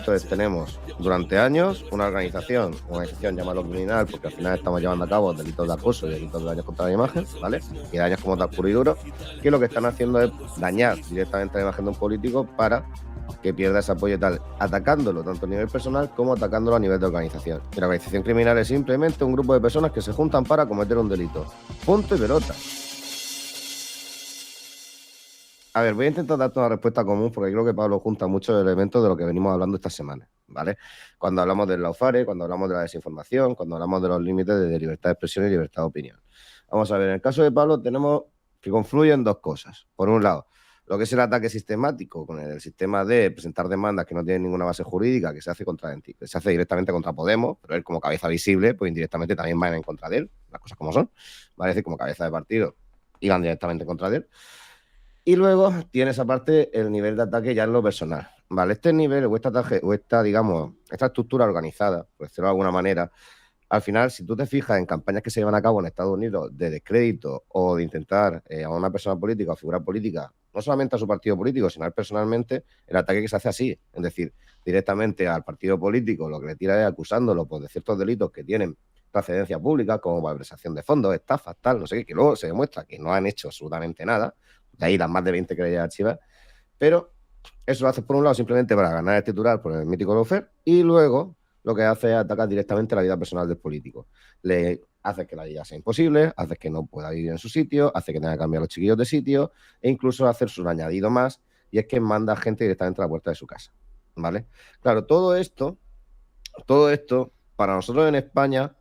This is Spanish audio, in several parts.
esto es, tenemos durante años una organización llamada criminal, porque al final estamos llevando a cabo delitos de acoso y delitos de daños contra la imagen, ¿vale? Y daños como tal puro y duro, que lo que están haciendo es dañar directamente la imagen de un político para que pierda ese apoyo y tal, atacándolo tanto a nivel personal como atacándolo a nivel de organización. Y la organización criminal es simplemente un grupo de personas que se juntan para cometer un delito. Punto y pelota. A ver, voy a intentar darte una respuesta común porque creo que Pablo junta muchos elementos de lo que venimos hablando esta semana, ¿vale? Cuando hablamos del lawfare, cuando hablamos de la desinformación, cuando hablamos de los límites de libertad de expresión y libertad de opinión. Vamos a ver, en el caso de Pablo tenemos que confluyen dos cosas. Por un lado, lo que es el ataque sistemático con el sistema de presentar demandas que no tienen ninguna base jurídica, que se hace que se hace directamente contra Podemos, pero él como cabeza visible, pues indirectamente también van en contra de él, las cosas como son, ¿vale? Es decir, como cabeza de partido, iban directamente contra de él. Y luego tienes aparte el nivel de ataque ya en lo personal, ¿vale? Este nivel o digamos, esta estructura organizada, por decirlo de alguna manera, al final, si tú te fijas en campañas que se llevan a cabo en Estados Unidos de descrédito o de intentar a una persona política o figura política, no solamente a su partido político, sino a él personalmente, el ataque que se hace así, es decir, directamente al partido político, lo que le tira es acusándolo pues, de ciertos delitos que tienen trascendencia pública, como malversación de fondos, estafas, tal, no sé qué, que luego se demuestra que no han hecho absolutamente nada, de ahí las más de 20 querellas archivadas, pero eso lo haces por un lado simplemente para ganar el titular por el mítico lawfare y luego lo que hace es atacar directamente la vida personal del político. Le hace que la vida sea imposible, hace que no pueda vivir en su sitio, hace que tenga que cambiar a los chiquillos de sitio e incluso hacer su añadido más y es que manda gente directamente a la puerta de su casa, ¿vale? Claro, todo esto para nosotros en España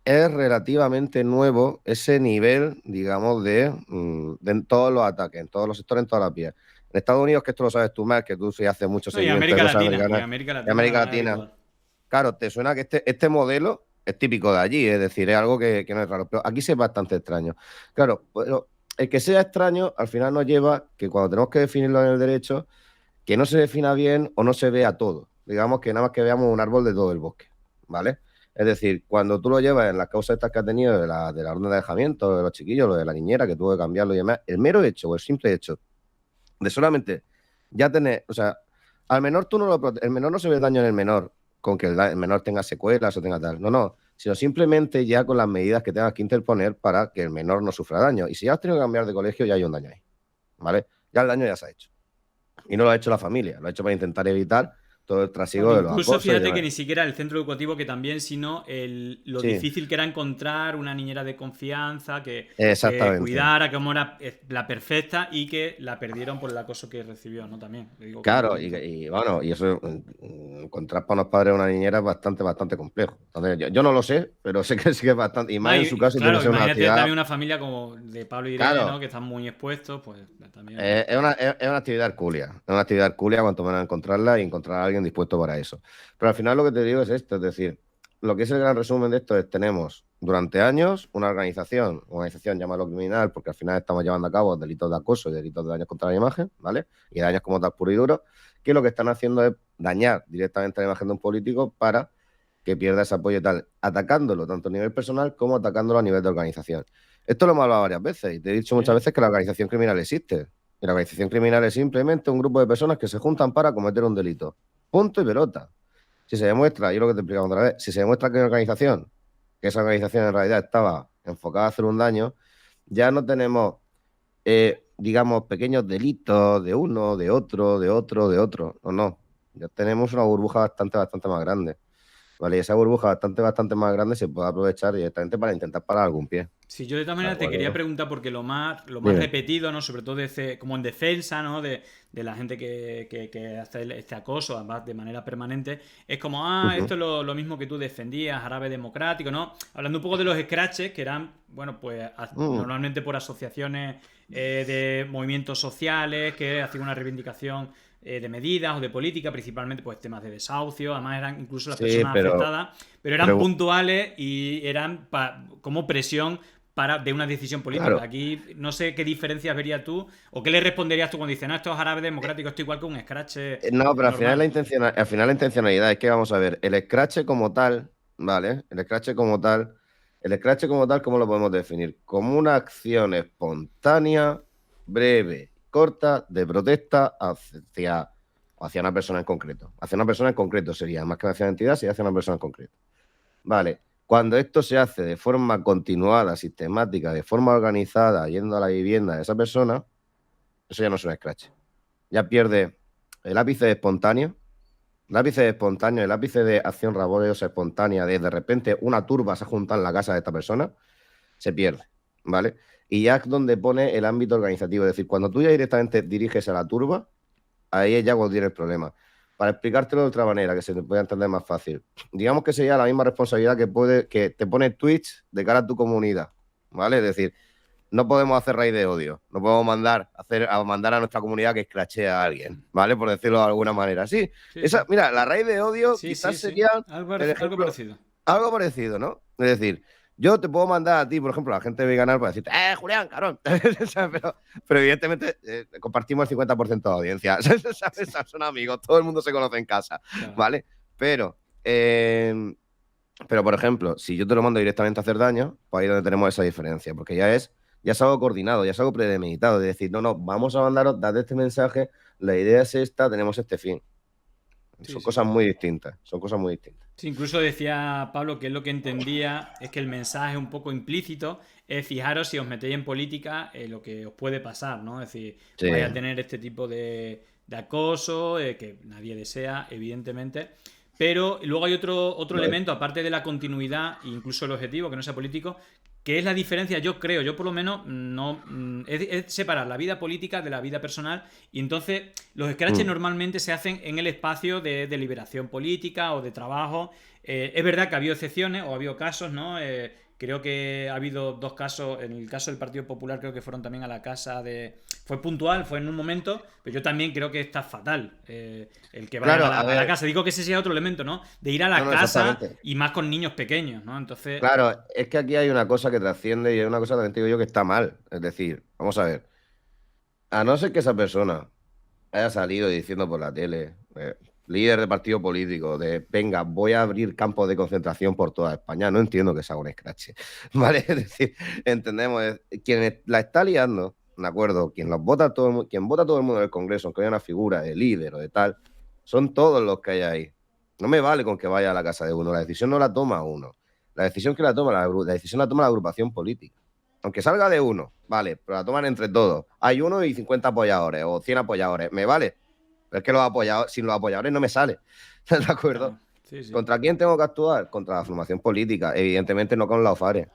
es relativamente nuevo ese nivel, digamos, de en todos los ataques, en todos los sectores, en todas las vías. En Estados Unidos, que esto lo sabes tú más, que tú sí haces mucho No, y seguimiento de América cosas Latina, americanas y América también es Latina, habitual. claro, te suena que este modelo es típico de allí, es decir, es algo que no es raro, pero aquí sí es bastante extraño. Claro, pero el que sea extraño al final nos lleva que cuando tenemos que definirlo en el derecho, que no se defina bien o no se vea todo. Digamos que nada más que veamos un árbol de todo el bosque, ¿vale? Es decir, cuando tú lo llevas en las causas estas que ha tenido de la orden de alejamiento de los chiquillos, lo de la niñera que tuvo que cambiarlo y demás, el mero hecho o el simple hecho de solamente ya tener, o sea, al menor tú no el menor no se ve daño en el menor con que el menor tenga secuelas o tenga tal, no, sino simplemente ya con las medidas que tengas que interponer para que el menor no sufra daño. Y si ya has tenido que cambiar de colegio, ya hay un daño ahí, ¿vale? Ya el daño ya se ha hecho. Y no lo ha hecho la familia, lo ha hecho para intentar evitar todo el Bueno, trasiego de los incluso acosos y fíjate que demás. ni siquiera el centro educativo, que también, sino lo Sí, difícil que era encontrar una niñera de confianza que exactamente. cuidara, como era la perfecta y que la perdieron por el acoso que recibió, ¿no? También, lo digo como Claro, ejemplo. bueno, y eso, encontrar para unos padres una niñera es bastante, bastante complejo. Entonces, yo no lo sé, pero sé que sí que es bastante, y más Ma, en su caso tiene que claro, ser una imagínate actividad, también una familia como de Pablo y Irene, ¿no? claro, Que están muy expuestos, pues también. es una actividad hercúlea, es una actividad hercúlea cuanto menos encontrarla y encontrar a alguien dispuesto para eso. Pero al final lo que te digo es esto, es decir, lo que es el gran resumen de esto es, tenemos durante años una organización llamada criminal, porque al final estamos llevando a cabo delitos de acoso y delitos de daños contra la imagen, ¿vale? Y daños como tal puro y duro, que lo que están haciendo es dañar directamente la imagen de un político para que pierda ese apoyo y tal, atacándolo tanto a nivel personal como atacándolo a nivel de organización. Esto lo hemos hablado varias veces y te he dicho muchas Sí. veces que la organización criminal existe. Y la organización criminal es simplemente un grupo de personas que se juntan para cometer un delito. Punto y pelota. Si se demuestra, y lo que te explicaba otra vez, si se demuestra que esa organización en realidad estaba enfocada a hacer un daño, ya no tenemos, digamos, pequeños delitos de uno, de otro, de otro, de otro. No. Ya tenemos una burbuja bastante, bastante más grande. ¿Vale? Y esa burbuja bastante más grande se puede aprovechar directamente para intentar parar algún pie. Sí, yo de todas ¿De maneras te quería acuerdo? preguntar porque lo más Dime. repetido, ¿no? Sobre todo como en defensa, ¿no? De la gente que hace este acoso, además de manera permanente, es como, Ujú. esto es lo mismo que tú defendías, árabe democrático, ¿no? Hablando un poco de los scratches, que eran, bueno, pues Mm. normalmente por asociaciones de movimientos sociales que hacían una reivindicación de medidas o de política, principalmente pues temas de desahucio, además eran incluso las Sí, personas afectadas, pero eran pero puntuales y eran como presión de una decisión política. claro, Aquí no sé qué diferencias verías tú o qué le responderías tú cuando dicen, no, esto es árabe democrático, esto igual que un scratch no, pero normal. al final la intencionalidad es que vamos a ver, el scratch como tal, ¿vale? El scratch como tal, ¿cómo lo podemos definir? Como una acción espontánea, breve, corta, de protesta hacia o hacia una persona en concreto. Hacia una persona en concreto sería, más que hacia una entidad, sería hacia una persona en concreto. Vale, cuando esto se hace de forma continuada, sistemática, de forma organizada, yendo a la vivienda de esa persona, eso ya no es un scratch. Ya pierde el ápice espontáneo, el ápice de acción laboriosa espontánea, de repente una turba se junta en la casa de esta persona, se pierde, ¿vale? Y ya es donde pone el ámbito organizativo. Es decir, cuando tú ya directamente diriges a la turba, ahí es ya cuando tienes el problema. Para explicártelo de otra manera, que se te pueda entender más fácil. Digamos que sería la misma responsabilidad que te pone Twitch de cara a tu comunidad, ¿vale? Es decir, no podemos hacer raíz de odio, no podemos mandar a nuestra comunidad que escrachee a alguien, ¿vale? Por decirlo de alguna manera. Sí, Sí, esa, sí. mira, la raíz de odio Sí, quizás sí, sí. sería Algo, el algo ejemplo, parecido. algo parecido, ¿no? Es decir, yo te puedo mandar a ti, por ejemplo, a la gente vegana para decirte, Julián, cabrón. pero evidentemente compartimos el 50% de la audiencia. ¿Sabes? Son amigos, todo el mundo se conoce en casa, Claro. ¿vale? Pero, por ejemplo, si yo te lo mando directamente a hacer daño, pues ahí es donde tenemos esa diferencia, porque ya es algo coordinado, ya es algo premeditado, de decir, no, vamos a mandaros, dad este mensaje, la idea es esta, tenemos este fin. Sí, Son sí. cosas muy distintas, son cosas muy distintas. Sí, incluso decía Pablo que él lo que entendía es que el mensaje un poco implícito es fijaros si os metéis en política lo que os puede pasar, ¿no? Es decir, Sí, vais a tener este tipo de acoso que nadie desea, evidentemente. Pero luego hay otro vale. elemento, aparte de la continuidad e incluso el objetivo, que no sea político, que es la diferencia, yo creo, yo por lo menos no es separar la vida política de la vida personal y entonces los scratches normalmente se hacen en el espacio de deliberación política o de trabajo. Es verdad que ha habido excepciones o ha habido casos, ¿no? Creo que ha habido dos casos, en el caso del Partido Popular creo que fueron también a la casa de... Fue puntual, fue en un momento, pero yo también creo que está fatal el que vayan Claro, a a la ver, casa. Digo que ese sea otro elemento, ¿no? De ir a no, la no, casa exactamente. y más con niños pequeños, ¿no? Entonces, Claro, es que aquí hay una cosa que trasciende y hay una cosa también te digo yo que está mal. Es decir, vamos a ver, a no ser que esa persona haya salido diciendo por la tele, líder de partido político, de venga, voy a abrir campos de concentración por toda España, no entiendo que sea un scratch, ¿vale? Es decir, entendemos, quien la está liando, ¿de acuerdo? Quien quien vota a todo el mundo en el Congreso, aunque haya una figura de líder o de tal, son todos los que hay ahí. No me vale con que vaya a la casa de uno, la decisión no la toma uno. La decisión que la decisión la toma la agrupación política. Aunque salga de uno, vale, pero la toman entre todos. Hay uno y 50 apoyadores o 100 apoyadores, me vale. Pero es que sin los apoyadores no me sale. ¿De acuerdo? claro, sí, sí. ¿Contra quién tengo que actuar? Contra la formación política. Evidentemente no con la OFARE.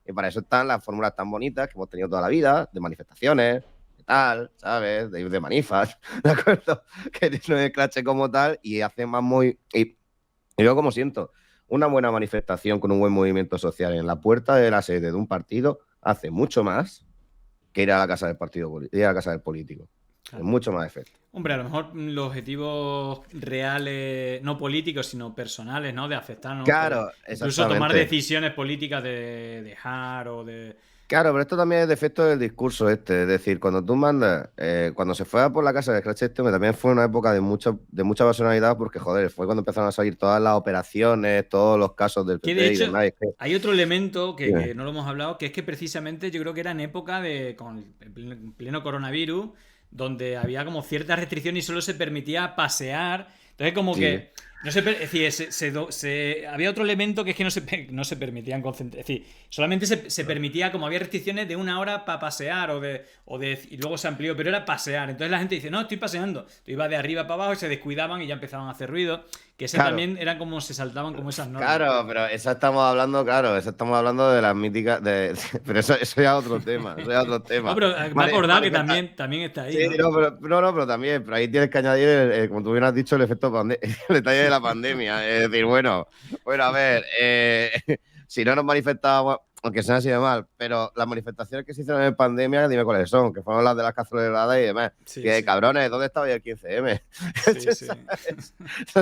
Y para eso están las fórmulas tan bonitas que hemos tenido toda la vida, de manifestaciones, de tal, ¿sabes? De ir de manifas, ¿de acuerdo? Que no es clase como tal y hace más muy... Y yo como siento, una buena manifestación con un buen movimiento social en la puerta de la sede de un partido hace mucho más que ir a la casa del partido, ir a la casa del político. Es Claro. mucho más efecto. Hombre, a lo mejor los objetivos reales, no políticos, sino personales, ¿no? De afectarnos, pues Claro, incluso tomar exactamente. decisiones políticas de dejar o de... Claro, pero esto también es defecto del discurso este. Es decir, cuando tú mandas, cuando se fue a por la casa de Scratch este, también fue una época de mucha personalidad porque, joder, fue cuando empezaron a salir todas las operaciones, todos los casos del Que de PP y hecho demás. hay otro elemento Dime. que no lo hemos hablado, que es que precisamente yo creo que era en época de, con en pleno coronavirus, donde había como ciertas restricciones y solo se permitía pasear. Entonces como Sí, que... No se, es decir, había otro elemento que es que no se permitían concentrar. Es decir, solamente se permitía, como había restricciones, de una hora para pasear y luego se amplió, pero era pasear. Entonces la gente dice, no, estoy paseando. Tú ibas de arriba para abajo y se descuidaban y ya empezaban a hacer ruido. Que ese claro. también era como se saltaban como esas normas. Claro, pero eso estamos hablando de las míticas, pero eso ya es otro tema, eso ya es otro No, tema. pero me he acordado que Manifesta- también está ahí, Sí, ¿no? no, pero también, pero ahí tienes que añadir, como tú bien has dicho, el efecto el detalle de la pandemia. Es decir, bueno, a ver, si no nos manifestábamos, aunque sea así de mal, pero las manifestaciones que se hicieron en pandemia, dime cuáles son, que fueron las de las cazueladas y demás. Sí, Que sí. cabrones, ¿dónde estaba el 15M? Sí, sí.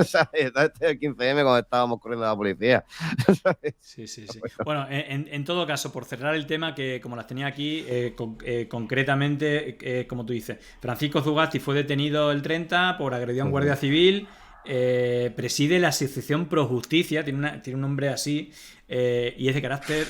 ¿Sabes? ¿Dónde estaba el 15M cuando estábamos corriendo a la policía? ¿Sabes? Sí, sí, sí. Bueno, en todo caso, por cerrar el tema, que como las tenía aquí, concretamente, como tú dices, Francisco Zugasti fue detenido el 30 por agredión a un guardia civil, preside la Asociación Pro Justicia, tiene un nombre así, y es de carácter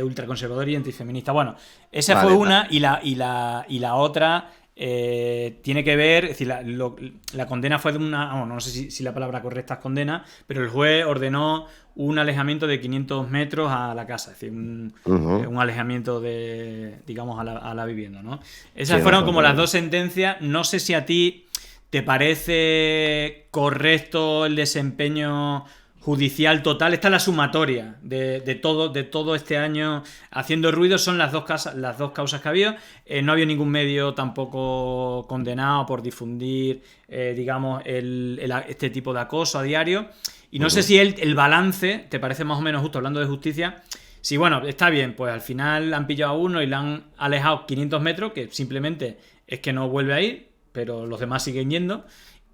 ultraconservador y antifeminista. Bueno, esa fue Vale, una, y la otra tiene que ver, es decir, la condena fue de una, no sé si la palabra correcta es condena, pero el juez ordenó un alejamiento de 500 metros a la casa, es decir, un alejamiento de, digamos, a la vivienda, ¿no? Sí, Esas no fueron son como las dos problemas. sentencias. No sé si a ti te parece correcto el desempeño judicial total. Esta es la sumatoria de todo este año haciendo ruido. Son las dos causas que ha habido. No ha habido ningún medio tampoco condenado por difundir, digamos, este tipo de acoso a diario. Y no sé si el balance te parece más o menos justo, hablando de justicia. Sí, bueno, está bien, pues al final han pillado a uno y le han alejado 500 metros, que simplemente es que no vuelve a ir, pero los demás siguen yendo.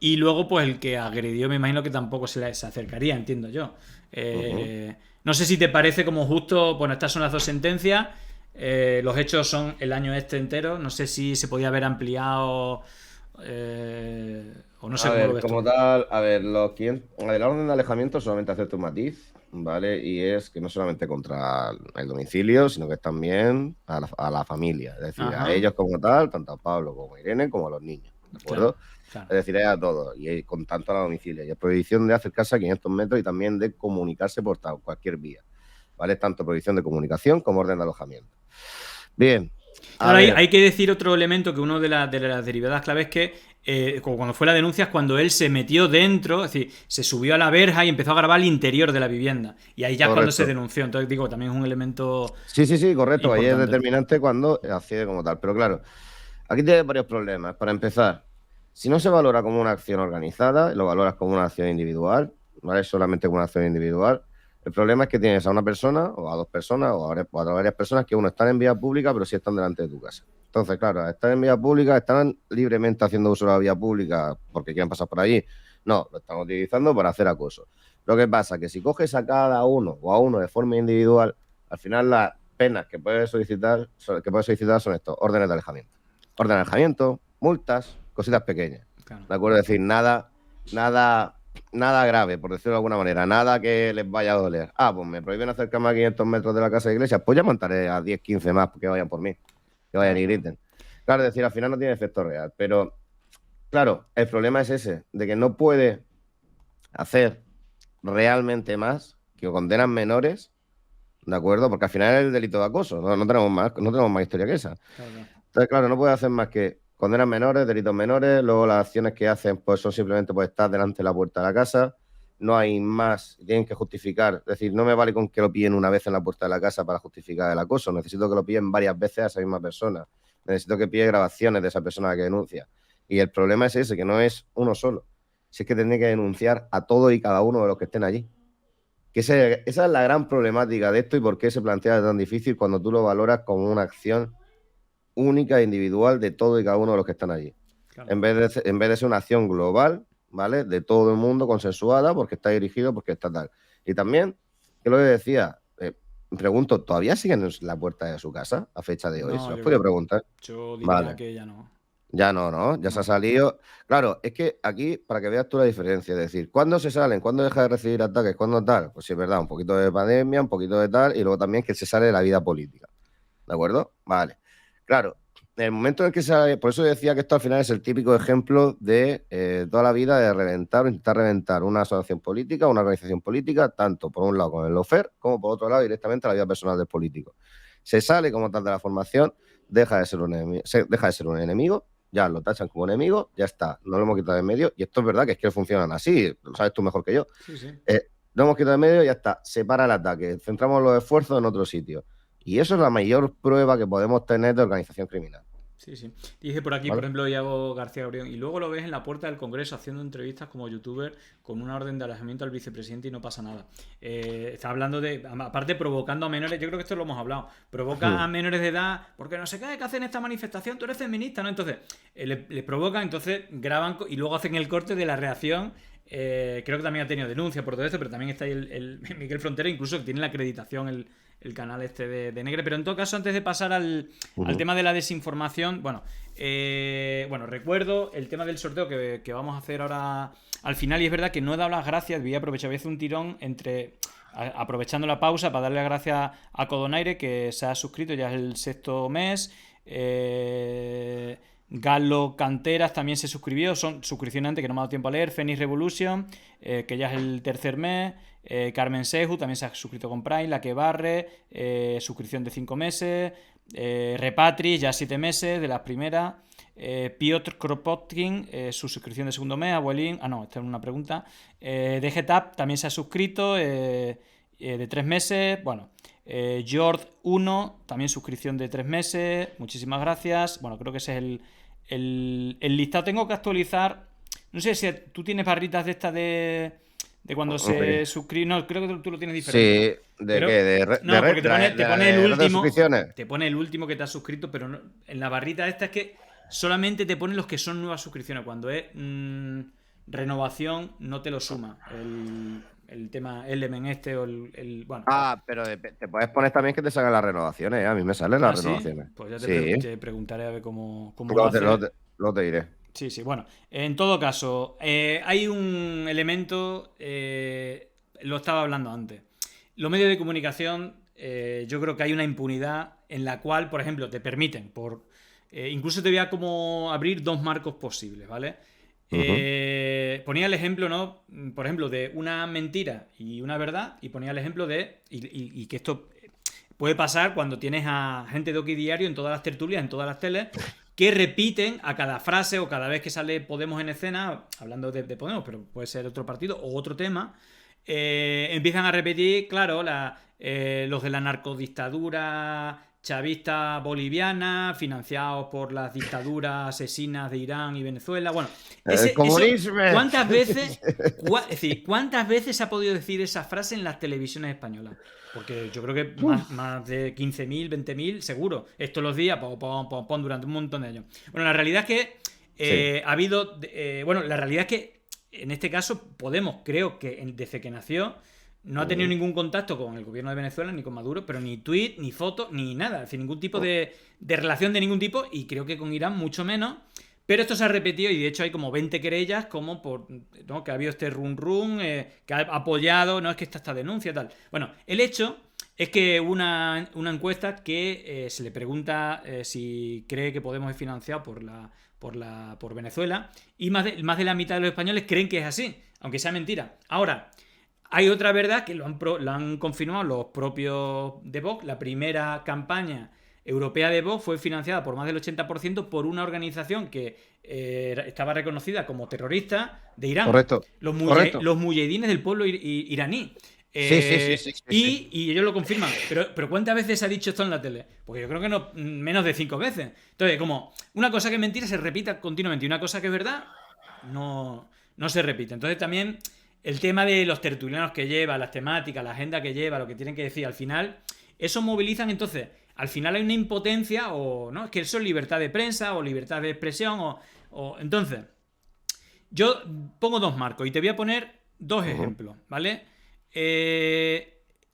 Y luego, pues el que agredió, me imagino que tampoco se acercaría, entiendo yo. No sé si te parece como justo. Bueno, estas son las dos sentencias. Los hechos son el año este entero. No sé si se podía haber ampliado. O no sé A cómo lo ver, ves como tú. tal, a ver, a ver, la orden de alejamiento solamente hace un matiz, ¿vale? Y es que no solamente contra el domicilio, sino que es también a la familia, es decir, a Ajá. ellos como tal, tanto a Pablo como a Irene, como a los niños, ¿de Claro, acuerdo? claro. Es decir, es a todos, y con tanto a la domicilio. Y es prohibición de acercarse a 500 metros y también de comunicarse por cualquier vía, ¿vale? Tanto prohibición de comunicación como orden de alojamiento. Bien, a Claro, hay ver, que decir otro elemento, que uno de las derivadas claves es que como cuando fue la denuncia es cuando él se metió dentro, es decir, se subió a la verja y empezó a grabar el interior de la vivienda. Y ahí ya es cuando se correcto. denunció. Entonces digo, también es un elemento Sí, sí, sí, correcto. Ahí es importante. determinante cuando accede como tal. Pero claro, aquí tiene varios problemas. Para empezar, si no se valora como una acción organizada, lo valoras como una acción individual, ¿vale? Solamente como una acción individual. El problema es que tienes a una persona, o a dos personas, o a varias personas que uno están en vía pública, pero sí están delante de tu casa. Entonces, claro, están en vía pública, están libremente haciendo uso de la vía pública porque quieren pasar por allí. No, lo están utilizando para hacer acoso. Lo que pasa es que si coges a cada uno o a uno de forma individual, al final las penas que puedes solicitar son estos: órdenes de alejamiento. Orden de alejamiento, multas, cositas pequeñas. Claro. ¿De acuerdo? Es decir, nada grave, por decirlo de alguna manera, nada que les vaya a doler. Ah, pues me prohíben acercarme a 500 metros de la casa de iglesia, pues ya montaré a 10, 15 más que vayan por mí, que vayan Claro, y claro. griten. Claro, es decir, al final no tiene efecto real, pero claro, el problema es ese, de que no puede hacer realmente más que condenan menores, ¿de acuerdo? Porque al final es el delito de acoso, no tenemos más historia que esa. Claro, claro. Entonces, claro, no puede hacer más que condenas menores, delitos menores, luego las acciones que hacen pues son simplemente pues estar delante de la puerta de la casa, no hay más, tienen que justificar, es decir, no me vale con que lo pillen una vez en la puerta de la casa para justificar el acoso, necesito que lo pillen varias veces a esa misma persona, necesito que pille grabaciones de esa persona que denuncia. Y el problema es ese, que no es uno solo, si es que tiene que denunciar a todos y cada uno de los que estén allí. Esa es la gran problemática de esto y por qué se plantea tan difícil cuando tú lo valoras como una acción única e individual de todo y cada uno de los que están allí. Claro. En vez de ser una acción global, ¿vale? De todo el mundo, consensuada, porque está dirigido, porque está tal. Y también, que lo que decía, pregunto, ¿todavía siguen en la puerta de su casa a fecha de hoy? ¿Se No, lo has podido preguntar? yo diría Vale. que ya no. Ya no, ¿no? Ya se ha No. salido. Claro, es que aquí, para que veas tú la diferencia, es decir, ¿cuándo se salen? ¿Cuándo deja de recibir ataques? ¿Cuándo tal? Pues sí, es verdad, un poquito de pandemia, un poquito de tal, y luego también que se sale de la vida política. ¿De acuerdo? Vale. Claro, en el momento en el que sale, por eso decía que esto al final es el típico ejemplo de toda la vida de reventar o intentar reventar una asociación política, una organización política, tanto por un lado con el lawfare, como por otro lado directamente a la vida personal del político. Se sale como tal de la formación, deja de ser un enemigo, ya lo tachan como enemigo, ya está, no lo hemos quitado de en medio, y esto es verdad que es que funcionan así, lo sabes tú mejor que yo. Sí, sí. Lo hemos quitado de en medio y ya está, se para el ataque, centramos los esfuerzos en otro sitio. Y eso es la mayor prueba que podemos tener de organización criminal, Sí, sí. Dice por aquí, por ¿vale? ejemplo, Iago García Gabriel, y luego lo ves en la puerta del Congreso haciendo entrevistas como youtuber con una orden de alejamiento al vicepresidente y no pasa nada. Está hablando de, aparte provocando a menores, yo creo que esto lo hemos hablado, provoca a menores de edad, porque no sé qué, que hacen esta manifestación, tú eres feminista, ¿no? Entonces, les provoca, entonces graban y luego hacen el corte de la reacción. Creo que también ha tenido denuncia por todo esto, pero también está ahí el Miguel Frontera, incluso que tiene la acreditación el canal este de Negre. Pero en todo caso, antes de pasar al tema de la desinformación, bueno, recuerdo el tema del sorteo que vamos a hacer ahora al final, y es verdad que no he dado las gracias, voy a aprovechar, voy a hacer un tirón aprovechando la pausa para darle las gracias a Codonaire, que se ha suscrito, ya es el sexto mes. Galo Canteras también se suscribió, son suscripciones antes que no me ha dado tiempo a leer. Phoenix Revolution, que ya es el tercer mes. Carmen Seju también se ha suscrito con Prime. La que barre, suscripción de 5 meses. Repatri, ya 7 meses de las primeras. Piotr Kropotkin, su suscripción de segundo mes. Abuelín, no, esta es una pregunta. DGTAP también se ha suscrito de 3 meses. Bueno, Jord 1, también suscripción de 3 meses. Muchísimas gracias. Bueno, creo que ese es el listado. Tengo que actualizar. No sé si tú tienes barritas de estas de cuando se suscribe. No, creo que tú lo tienes diferente. Sí, ¿de qué? No, porque te pone el último. Suscripciones. Te pone el último que te has suscrito, pero no, en la barrita esta es que solamente te ponen los que son nuevas suscripciones. Cuando es renovación, no te lo suma. El tema Element este o bueno. Pero te puedes poner también que te salgan las renovaciones. A mí me salen las renovaciones. Pues ya te preguntaré a ver cómo lo te diré. Sí, bueno. En todo caso, hay un elemento, lo estaba hablando antes. Los medios de comunicación, yo creo que hay una impunidad en la cual, por ejemplo, te permiten, incluso te voy a como abrir 2 marcos posibles, ¿vale? Ponía el ejemplo, ¿no? Por ejemplo, de una mentira y una verdad, y ponía el ejemplo y que esto puede pasar cuando tienes a gente de OK Diario en todas las tertulias, en todas las teles, que repiten a cada frase o cada vez que sale Podemos en escena, hablando de Podemos, pero puede ser otro partido o otro tema, empiezan a repetir, claro, los de la narcodictadura chavista boliviana, financiados por las dictaduras asesinas de Irán y Venezuela. Bueno, el comunismo. ¿cuántas veces se ha podido decir esa frase en las televisiones españolas? Porque yo creo que más de 15.000, 20.000, seguro. Estos los días, durante un montón de años. Bueno, la realidad es que ha habido... la realidad es que en este caso Podemos, creo que desde que nació, no ha tenido ningún contacto con el gobierno de Venezuela, ni con Maduro, pero ni tweet, ni foto, ni nada. Es decir, ningún tipo de relación de ningún tipo, y creo que con Irán mucho menos. Pero esto se ha repetido y de hecho hay como 20 querellas como ¿no? Que ha habido este run, que ha apoyado, no es que está esta denuncia y tal. Bueno, el hecho es que una encuesta que se le pregunta si cree que Podemos es financiado por Venezuela, y más de la mitad de los españoles creen que es así, aunque sea mentira. Ahora, hay otra verdad que lo han confirmado los propios de Vox. La primera campaña europea de Vox fue financiada por más del 80% por una organización que estaba reconocida como terrorista de Irán. Correcto. Los muyahidines del pueblo iraní. Sí. Y ellos lo confirman. Pero ¿cuántas veces se ha dicho esto en la tele? Porque yo creo que no, menos de 5 veces. Entonces, como una cosa que es mentira se repita continuamente y una cosa que es verdad no se repite. Entonces también el tema de los tertulianos que lleva, las temáticas, la agenda que lleva, lo que tienen que decir al final, eso movilizan. Entonces al final hay una impotencia, o no, es que eso es libertad de prensa o libertad de expresión, entonces yo pongo 2 marcos y te voy a poner 2 ejemplos, ¿vale?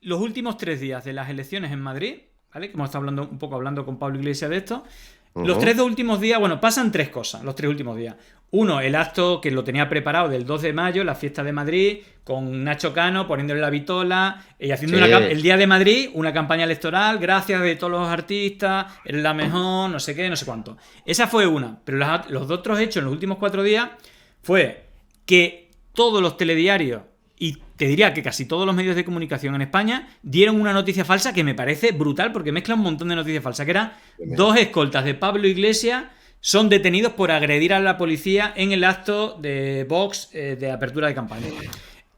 Los últimos 3 días de las elecciones en Madrid, ¿vale? Que hemos estado hablando con Pablo Iglesias de esto. Los 3 últimos días, bueno, pasan 3 cosas los 3 últimos días. Uno, el acto que lo tenía preparado del 2 de mayo, la fiesta de Madrid, con Nacho Cano poniéndole la vitola y haciendo el día de Madrid, una campaña electoral, gracias de todos los artistas, eres la mejor, no sé qué, no sé cuánto. Esa fue una, pero los otros hechos en los últimos 4 días fue que todos los telediarios, y te diría que casi todos los medios de comunicación en España, dieron una noticia falsa que me parece brutal, porque mezcla un montón de noticias falsas, que eran 2 escoltas de Pablo Iglesias son detenidos por agredir a la policía en el acto de Vox de apertura de campaña.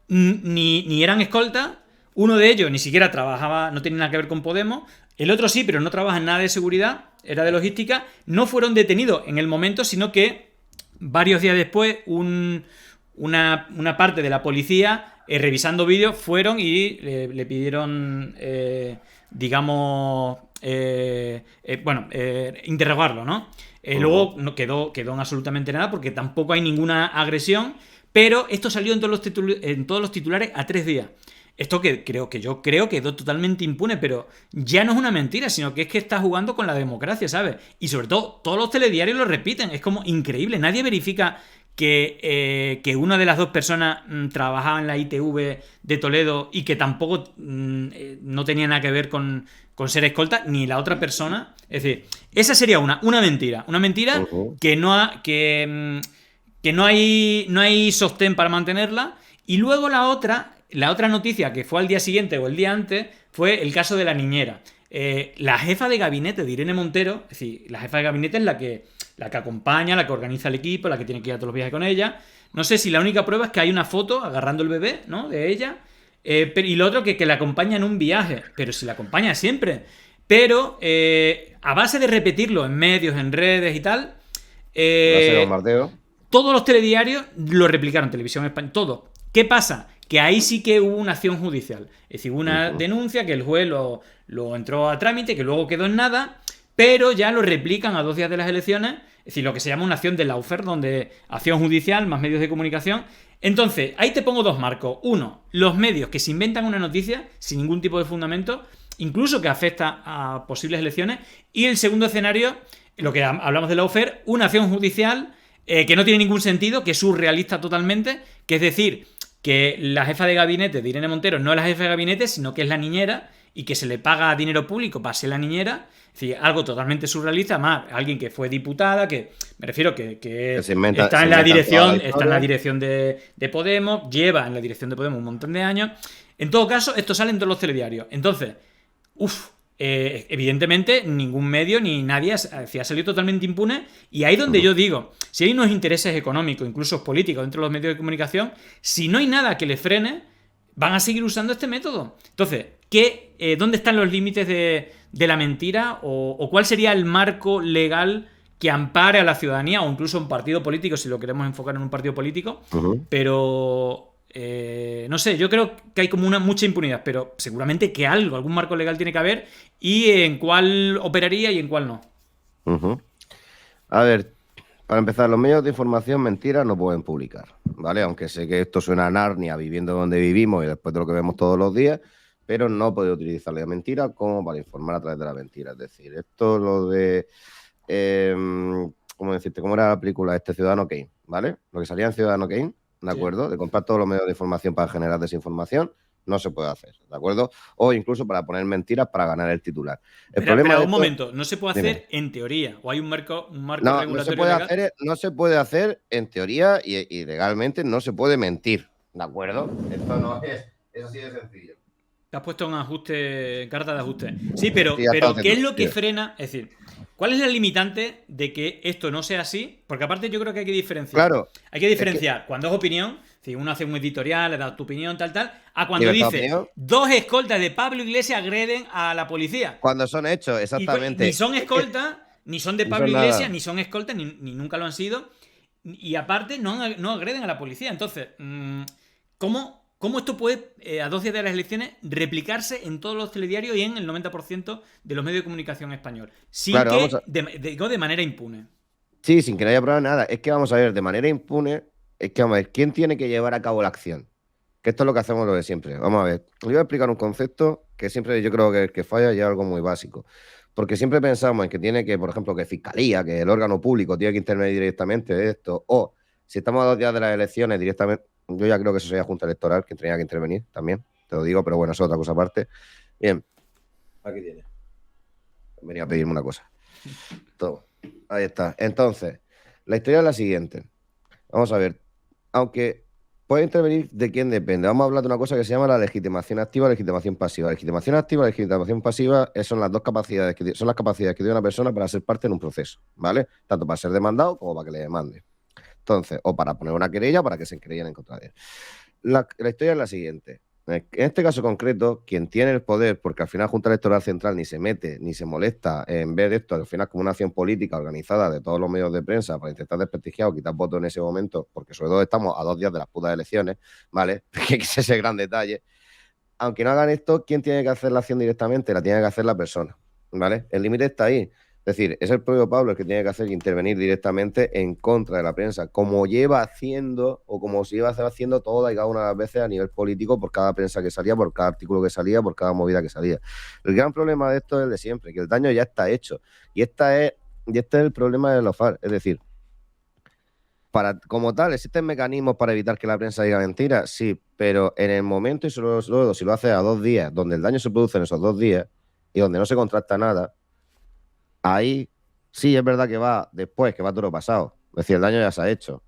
Ni eran escoltas, uno de ellos ni siquiera trabajaba, no tenía nada que ver con Podemos, el otro sí, pero no trabaja en nada de seguridad, era de logística, no fueron detenidos en el momento, sino que varios días después una parte de la policía, revisando vídeos, fueron y le pidieron, interrogarlo, ¿no? Luego no quedó en absolutamente nada porque tampoco hay ninguna agresión, pero esto salió en todos los titulares a 3 días. Esto que yo creo que quedó totalmente impune, pero ya no es una mentira, sino que es que está jugando con la democracia, ¿sabes? Y sobre todo, todos los telediarios lo repiten, es como increíble, nadie verifica que una de las dos personas trabajaba en la ITV de Toledo y que tampoco no tenía nada que ver con ser escolta, ni la otra persona. Es decir, esa sería una mentira. Una mentira que no hay sostén para mantenerla. Y luego la otra noticia, que fue al día siguiente o el día antes, fue el caso de la niñera. La jefa de gabinete de Irene Montero, es decir, la jefa de gabinete es la que acompaña, la que organiza el equipo, la que tiene que ir a todos los viajes con ella. No sé si la única prueba es que hay una foto agarrando el bebé, ¿no? De ella. Y lo otro que la acompaña en un viaje. Pero si la acompaña siempre. Pero a base de repetirlo en medios, en redes y tal. Todos los telediarios lo replicaron, Televisión Española, todo. ¿Qué pasa? Que ahí sí que hubo una acción judicial. Es decir, una denuncia que el juez lo entró a trámite, que luego quedó en nada, pero ya lo replican a 2 días de las elecciones. Es decir, lo que se llama una acción de lawfare, donde acción judicial más medios de comunicación. Entonces, ahí te pongo 2 marcos. Uno, los medios que se inventan una noticia sin ningún tipo de fundamento, incluso que afecta a posibles elecciones. Y el segundo escenario, lo que hablamos de lawfare, una acción judicial que no tiene ningún sentido, que es surrealista totalmente, que es decir, que la jefa de gabinete de Irene Montero no es la jefa de gabinete, sino que es la niñera y que se le paga dinero público para ser la niñera. Es decir, algo totalmente surrealista, más alguien que fue diputada, que me refiero que está en la dirección de Podemos, lleva en la dirección de Podemos un montón de años. En todo caso, esto sale en todos los telediarios. Entonces, evidentemente ningún medio ni nadie ha salido totalmente impune, y ahí donde yo digo, si hay unos intereses económicos, incluso políticos dentro de los medios de comunicación, si no hay nada que les frene, van a seguir usando este método. Entonces, ¿dónde están los límites de la mentira? ¿O cuál sería el marco legal que ampare a la ciudadanía, o incluso a un partido político, si lo queremos enfocar en un partido político? Pero no sé, yo creo que hay como mucha impunidad, pero seguramente que algún marco legal tiene que haber, y en cuál operaría y en cuál no. A ver, para empezar, los medios de información mentiras no pueden publicar, ¿vale? Aunque sé que esto suena a Narnia, viviendo donde vivimos y después de lo que vemos todos los días, pero no puede utilizar la mentira como para informar a través de la mentira. Es decir, esto lo de ¿cómo decirte? ¿Cómo era la película Ciudadano Kane? ¿Vale? Lo que salía en Ciudadano Kane, ¿de acuerdo? Sí. De comprar todos los medios de información para generar desinformación, no se puede hacer, ¿de acuerdo? O incluso para poner mentiras para ganar el titular. Pero un momento, no se puede hacer en teoría, o hay un marco regulatorio legal. No se puede hacer en teoría, y legalmente no se puede mentir, ¿de acuerdo? Esto no es así de sencillo. Te has puesto carta de ajuste. Sí, pero ¿qué es lo que frena? Es decir, ¿cuál es la limitante de que esto no sea así? Porque aparte yo creo que hay que diferenciar. Claro. Hay que diferenciar cuando es opinión, si uno hace un editorial, le da tu opinión, tal, a cuando dice 2 escoltas de Pablo Iglesias agreden a la policía. Cuando son hechos, exactamente. Ni son escoltas, ni son de Pablo Iglesias, ni son escoltas, ni nunca lo han sido. Y aparte no agreden a la policía. Entonces, ¿Cómo esto puede, a 2 días de las elecciones, replicarse en todos los telediarios y en el 90% de los medios de comunicación español? De manera impune. Sí, sin que no haya probado nada. Es que vamos a ver, de manera impune, es que vamos a ver, ¿quién tiene que llevar a cabo la acción? Que esto es lo que hacemos lo de siempre. Vamos a ver, os voy a explicar un concepto que siempre yo creo que falla y es algo muy básico. Porque siempre pensamos en que tiene que, por ejemplo, que Fiscalía, que el órgano público tiene que intervenir directamente de esto, o si estamos a 2 días de las elecciones directamente. Yo ya creo que eso sería Junta Electoral, que tenía que intervenir también, te lo digo, pero bueno, eso es otra cosa aparte. Bien, aquí tiene. Venía a pedirme una cosa. Todo. Ahí está. Entonces, la historia es la siguiente. Vamos a ver. Aunque puede intervenir, ¿de quién depende? Vamos a hablar de una cosa que se llama la legitimación activa y la legitimación pasiva. La legitimación activa y la legitimación pasiva son las dos capacidades que tiene una persona para ser parte en un proceso, ¿vale? Tanto para ser demandado como para que le demande. Entonces, o para poner una querella para que se querellen en contra de él. La historia es la siguiente. En este caso concreto, quien tiene el poder, porque al final Junta Electoral Central ni se mete ni se molesta en ver esto al final como una acción política organizada de todos los medios de prensa para intentar desprestigiar o quitar votos en ese momento, porque sobre todo estamos a 2 días de las putas elecciones, ¿vale? Que es ese gran detalle. Aunque no hagan esto, ¿quién tiene que hacer la acción directamente? La tiene que hacer la persona, ¿vale? El límite está ahí. Es decir, es el propio Pablo el que tiene que hacer intervenir directamente en contra de la prensa, como lleva haciendo o como se iba a estar haciendo todas y cada una de las veces a nivel político por cada prensa que salía, por cada artículo que salía, por cada movida que salía. El gran problema de esto es el de siempre, que el daño ya está hecho. Y este es el problema de los FARC. Es decir, Como tal, ¿existen mecanismos para evitar que la prensa diga mentiras? Sí, pero en el momento y solo luego, si lo hace a 2 días, donde el daño se produce en esos 2 días y donde no se contrasta nada, ahí sí es verdad que va después, que va todo lo pasado. Es decir, el daño ya se ha hecho.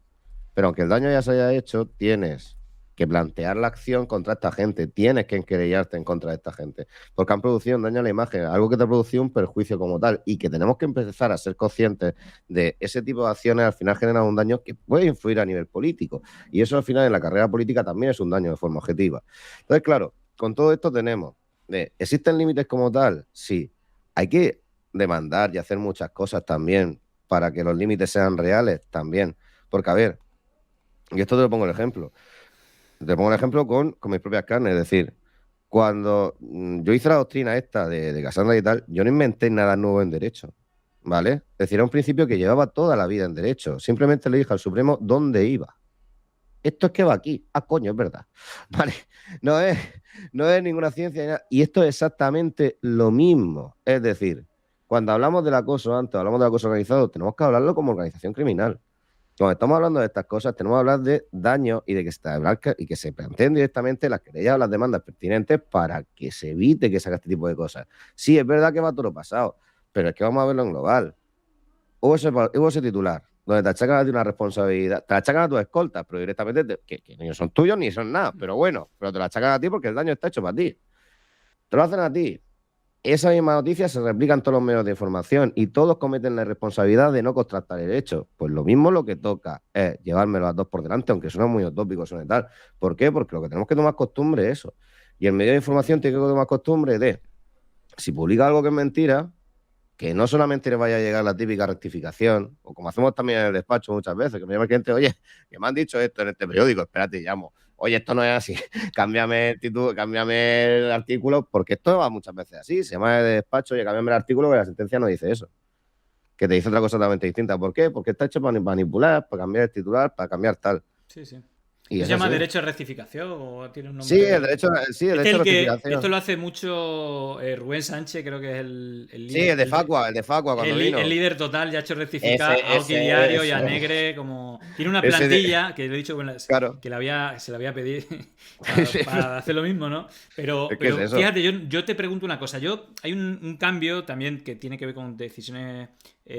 Pero aunque el daño ya se haya hecho, tienes que plantear la acción contra esta gente, tienes que enquerellarte en contra de esta gente, porque han producido un daño a la imagen, algo que te ha producido un perjuicio como tal, y que tenemos que empezar a ser conscientes de ese tipo de acciones al final generan un daño que puede influir a nivel político, y eso al final en la carrera política también es un daño de forma objetiva. Entonces, claro, con todo esto tenemos, ¿existen límites como tal? Sí. Hay que demandar y hacer muchas cosas también para que los límites sean reales también, porque a ver, y esto te lo pongo el ejemplo. Te pongo el ejemplo con mis propias carnes. Es decir, cuando yo hice la doctrina esta de Casandra y tal, yo no inventé nada nuevo en derecho. ¿Vale? Es decir, era un principio que llevaba toda la vida en derecho. Simplemente le dije al Supremo dónde iba. Esto es que va aquí. Ah, coño, es verdad. Vale. No es, no es ninguna ciencia ni nada. Y esto es exactamente lo mismo. Es decir, cuando hablamos del acoso antes, hablamos del acoso organizado, tenemos que hablarlo como organización criminal. Cuando estamos hablando de estas cosas, tenemos que hablar de daño y de que y que se planteen directamente las querellas o las demandas pertinentes para que se evite que se haga este tipo de cosas. Sí, es verdad que va todo lo pasado, pero es que vamos a verlo en global. Hubo ese titular donde te achacan a ti una responsabilidad, te la achacan a tus escoltas, pero directamente que ni son tuyos ni son nada, pero bueno, pero te la achacan a ti porque el daño está hecho para ti. Te lo hacen a ti. Esa misma noticia se replica en todos los medios de información y todos cometen la responsabilidad de no contrastar el hecho. Pues lo mismo lo que toca es llevármelo a las dos por delante, aunque suena muy utópico, suena tal. ¿Por qué? Porque lo que tenemos que tomar costumbre es eso. Y el medio de información tiene que tomar costumbre de, si publica algo que es mentira, que no solamente le vaya a llegar la típica rectificación, o como hacemos también en el despacho muchas veces, que me llama el cliente, oye, que me han dicho esto en este periódico, espérate, llamo. Oye, esto no es así, cámbiame el título, cámbiame el artículo, porque esto va muchas veces así, se llama de despacho, oye, cámbiame el artículo, que la sentencia no dice eso, que te dice otra cosa totalmente distinta. ¿Por qué? Porque está hecho para manipular, para cambiar el titular, para cambiar tal. Sí, sí. Y ¿Se es llama así. derecho de rectificación o tiene un Sí, el nombre? derecho, sí, el Este es derecho a el que. Esto rectificación. lo hace mucho Rubén Sánchez, creo que es el Sí, líder. el de Facua cuando El vino. líder total ya ha hecho rectificar Ese, a Oki ese, Diario y a ese, Negre como. Tiene una ese de, plantilla que le he dicho bueno, claro. que se la voy a pedir para hacer lo mismo, ¿no? Es que es Pero eso. fíjate, yo te pregunto una cosa. Hay un cambio también que tiene que ver con decisiones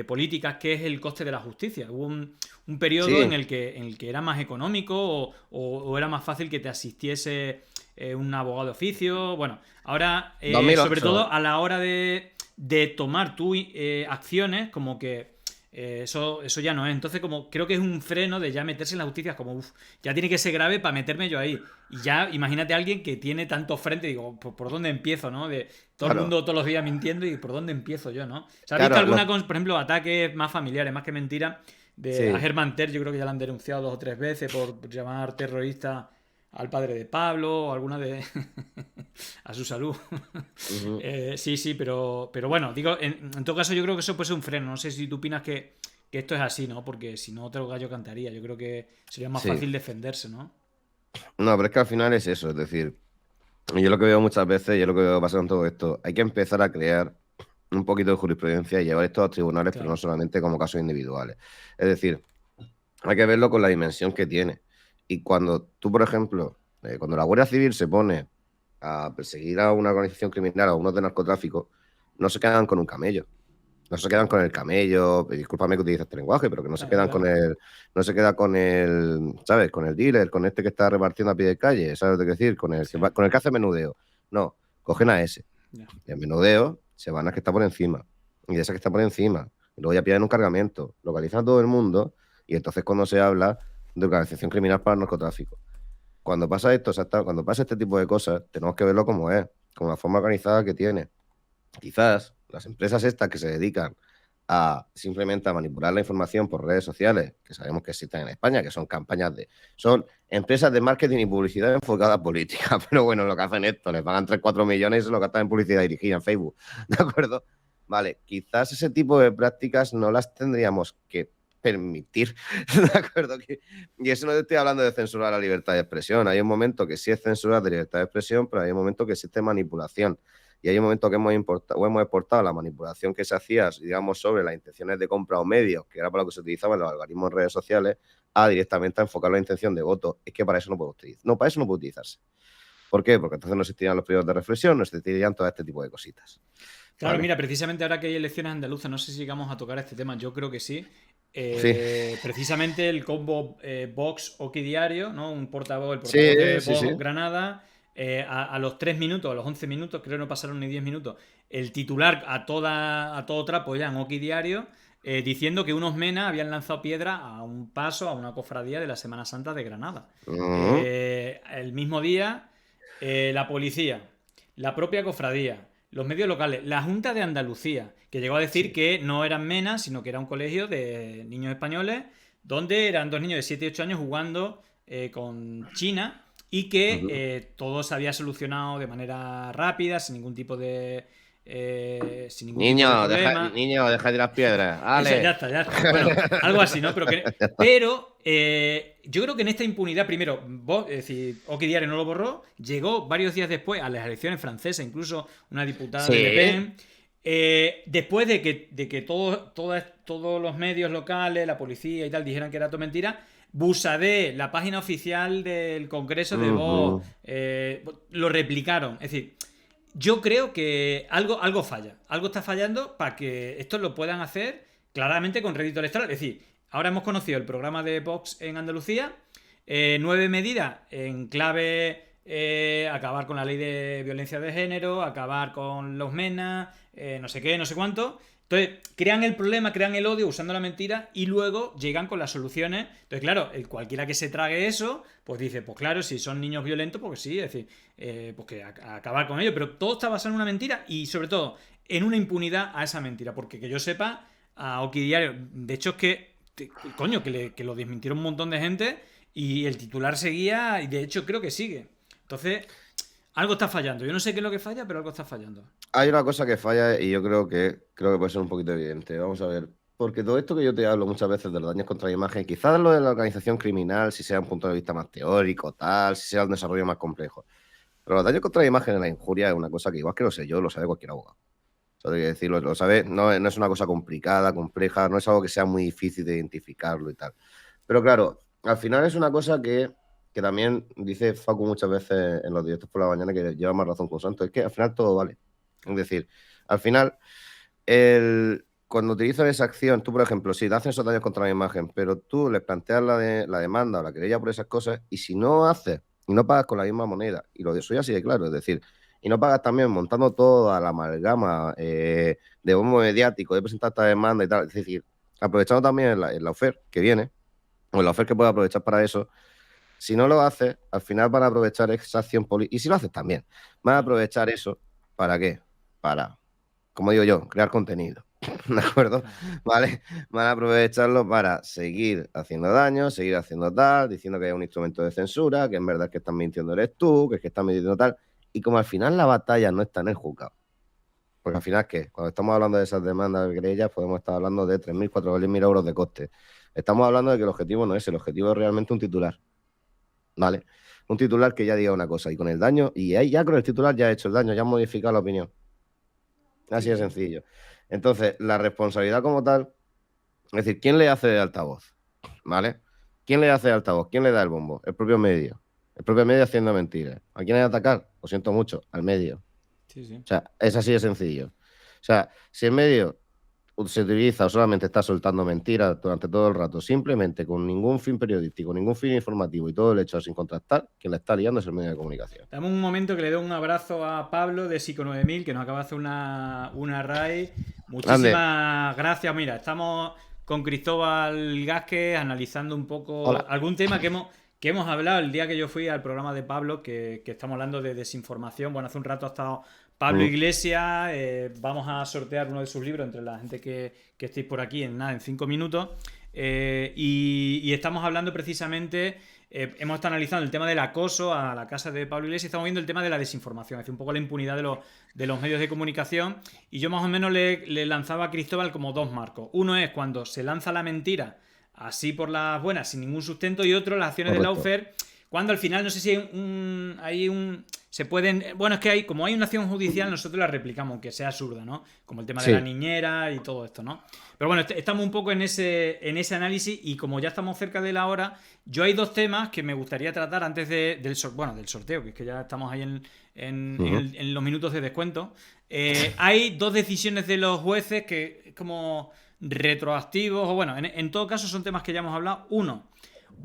políticas, que es el coste de la justicia. Hubo un periodo Sí, en el que era más económico o era más fácil que te asistiese un abogado de oficio. Bueno, ahora, sobre 2008. todo a la hora de tomar tú acciones, como que eso ya no es. Entonces, como creo que es un freno de ya meterse en la justicia, como, uff, ya tiene que ser grave para meterme yo ahí. Y ya, imagínate a alguien que tiene tanto frente, digo, ¿por dónde empiezo, no? De todo el Claro, mundo todos los días mintiendo y ¿por dónde empiezo yo, no? ¿Se ha visto claro, alguna, por ejemplo, ataques más familiares, más que mentira? A sí. Herman Ter, yo creo que ya la han denunciado 2 o 3 veces por llamar terrorista al padre de Pablo o alguna de. A su salud. Ujú. Sí, sí, pero bueno, digo, en todo caso yo creo que eso puede ser un freno. No sé si tú opinas que esto es así, ¿no? Porque si no, otro gallo cantaría. Yo creo que sería más Sí. fácil defenderse, ¿no? No, pero es que al final es eso, es decir, yo lo que veo muchas veces, yo lo que veo pasar en todo esto, hay que empezar a crear un poquito de jurisprudencia y llevar esto a los tribunales, pero no Claro. solamente como casos individuales. Es decir, hay que verlo con la dimensión que tiene. Y cuando tú, por ejemplo, cuando la Guardia Civil se pone a perseguir a una organización criminal, a unos de narcotráfico, no se quedan con un camello. No se quedan con el camello, discúlpame que utilice este lenguaje, pero que no se Claro, quedan con claro. no se queda con el, ¿sabes? Con el dealer, con este que está repartiendo a pie de calle, ¿sabes lo que decir? Sí. Con el que hace menudeo. No, cogen a ese. Ya. Y el menudeo se van a que está por encima. Y de esa que está por encima. Y luego ya pillan un cargamento. Localizan a todo el mundo. Y entonces cuando se habla de organización criminal para el narcotráfico. Cuando pasa esto, cuando pasa este tipo de cosas, tenemos que verlo como es, como la forma organizada que tiene. Quizás las empresas estas que se dedican a simplemente a manipular la información por redes sociales, que sabemos que existen en España, que son son empresas de marketing y publicidad enfocada a política, pero bueno, lo que hacen esto, les pagan 3 4 millones y se lo gastan en publicidad dirigida en Facebook, ¿de acuerdo? Vale, quizás ese tipo de prácticas no las tendríamos que permitir, ¿de acuerdo? Y eso no te estoy hablando de censurar la libertad de expresión, hay un momento que sí es censurar la libertad de expresión, pero hay un momento que existe manipulación. Y hay un momento que hemos exportado la manipulación que se hacía, digamos, sobre las intenciones de compra o medios, que era para lo que se utilizaban los algoritmos en redes sociales, a directamente a enfocar la intención de voto. Es que para eso no puede utilizarse. No, para eso no puede utilizarse. ¿Por qué? Porque entonces no existirían los periodos de reflexión, no existirían todo este tipo de cositas. Claro, ¿Vale? mira, precisamente ahora que hay elecciones andaluzas, no sé si llegamos a tocar este tema, yo creo que sí. Sí, Precisamente el combo Vox Oki Diario, ¿no? Un portavoz, el portavoz sí, de sí, sí. Vox Granada, a los 3 minutos, a los 11 minutos, creo que no pasaron ni 10 minutos, el titular a todo trapo ya en Oki Diario, diciendo que unos menas habían lanzado piedra a un paso, a una cofradía de la Semana Santa de Granada. El mismo día, la policía, la propia cofradía, los medios locales, la Junta de Andalucía, que llegó a decir Sí. que no eran menas, sino que era un colegio de niños españoles, donde eran dos niños de 7 y 8 años jugando con China y que Ujú. todo se había solucionado de manera rápida, sin ningún tipo de, sin ningún tipo de problema. Niño, deja de tirar piedras. Eso, ya ¡Ale! está, ya está. Bueno, algo así, ¿no? Pero yo creo que en esta impunidad, primero, vos, es decir, Oki Diario no lo borró, llegó varios días después a las elecciones francesas, incluso una diputada de Le Sí. Pen. Después de que todos los medios locales, la policía y tal, dijeran que era todo mentira, Busadé, la página oficial del Congreso de Vox, Ujú. lo replicaron. Es decir, yo creo que algo falla. Algo está fallando para que esto lo puedan hacer claramente con rédito electoral. Es decir, ahora hemos conocido el programa de Vox en Andalucía. 9 medidas en clave acabar con la ley de violencia de género, acabar con los MENA, no sé qué, no sé cuánto. Entonces, crean el problema, crean el odio usando la mentira y luego llegan con las soluciones. Entonces, claro, cualquiera que se trague eso, pues dice, pues claro, si son niños violentos, pues sí, es decir, pues que acabar con ellos. Pero todo está basado en una mentira y sobre todo en una impunidad a esa mentira. Porque que yo sepa, a Oki Diario, de hecho es que, coño, que lo desmintieron un montón de gente y el titular seguía y de hecho creo que sigue. Entonces, algo está fallando. Yo no sé qué es lo que falla, pero algo está fallando. Hay una cosa que falla y yo creo que puede ser un poquito evidente. Vamos a ver. Porque todo esto que yo te hablo muchas veces de los daños contra la imagen, quizás lo de la organización criminal, si sea un punto de vista más teórico, tal, si sea un desarrollo más complejo. Pero los daños contra la imagen en la injuria es una cosa que igual que lo sé yo, lo sabe cualquier abogado. O sea, hay que decirlo, lo sabe, no es una cosa complicada, compleja, no es algo que sea muy difícil de identificarlo y tal. Pero claro, al final es una cosa que también dice Facu muchas veces en los directos por la mañana, que lleva más razón con Santos, es que al final todo vale. Es decir, al final, cuando utilizan esa acción, tú, por ejemplo, si te hacen esos daños contra la imagen, pero tú les planteas la demanda o la querella por esas cosas, y si no haces y no pagas con la misma moneda, y lo de eso ya así de claro, es decir, y no pagas también montando toda la amalgama de bombo mediático, de presentar esta demanda y tal, es decir, aprovechando también la oferta que viene, o la oferta que puede aprovechar para eso, si no lo haces, al final van a aprovechar esa acción política, y si lo haces también, van a aprovechar eso, ¿para qué? Para, como digo yo, crear contenido, ¿de acuerdo? Claro. ¿Vale? Van a aprovecharlo para seguir haciendo daño, seguir haciendo tal, diciendo que es un instrumento de censura, que en verdad es que están mintiendo eres tú, que es que están mintiendo tal, y como al final la batalla no está en el juzgado, porque al final, ¿qué? Cuando estamos hablando de esas demandas de querellas, podemos estar hablando de 3.000, 4.000 euros de coste. Estamos hablando de que el objetivo no es, el objetivo es realmente un titular, ¿vale? Un titular que ya diga una cosa, y con el daño, y ahí ya con el titular ya ha hecho el daño, ya ha modificado la opinión. Así Sí, de sí. sencillo. Entonces, la responsabilidad como tal, es decir, ¿quién le hace de altavoz? ¿Vale? ¿Quién le hace de altavoz? ¿Quién le da el bombo? El propio medio. El propio medio haciendo mentiras. ¿A quién hay que atacar? Lo siento mucho, al medio. Sí, sí. O sea, es así de sencillo. O sea, si el medio se utiliza o solamente está soltando mentiras durante todo el rato, simplemente con ningún fin periodístico, ningún fin informativo y todo el hecho sin contrastar, quien la está liando es el medio de comunicación. Dame un momento que le doy un abrazo a Pablo de Psico 9000 que nos acaba de hacer una raid. Ande, Muchísimas gracias. Mira, estamos con Cristóbal Gázquez analizando un poco hola. algún tema que hemos hablado el día que yo fui al programa de Pablo, que estamos hablando de desinformación. Bueno, hace un rato ha estado Pablo Mm, Iglesias. Vamos a sortear uno de sus libros entre la gente que estéis por aquí en 5 minutos. Y estamos hablando precisamente, hemos estado analizando el tema del acoso a la casa de Pablo Iglesias y estamos viendo el tema de la desinformación, es decir, un poco la impunidad de los medios de comunicación. Y yo más o menos le lanzaba a Cristóbal como dos marcos. Uno es cuando se lanza la mentira así por las buenas, sin ningún sustento, y otro las acciones de correcto. Laufer, cuando al final no sé si hay un se pueden. Bueno, es que como hay una acción judicial, nosotros la replicamos, aunque sea absurda, ¿no? Como el tema de la Sí. niñera y todo esto, ¿no? Pero bueno, estamos un poco en ese análisis y como ya estamos cerca de la hora, yo hay dos temas que me gustaría tratar antes del sorteo, que es que ya estamos ahí Ujú. en los minutos de descuento. Hay dos decisiones de los jueces que es como retroactivos, o bueno, en todo caso son temas que ya hemos hablado. Uno,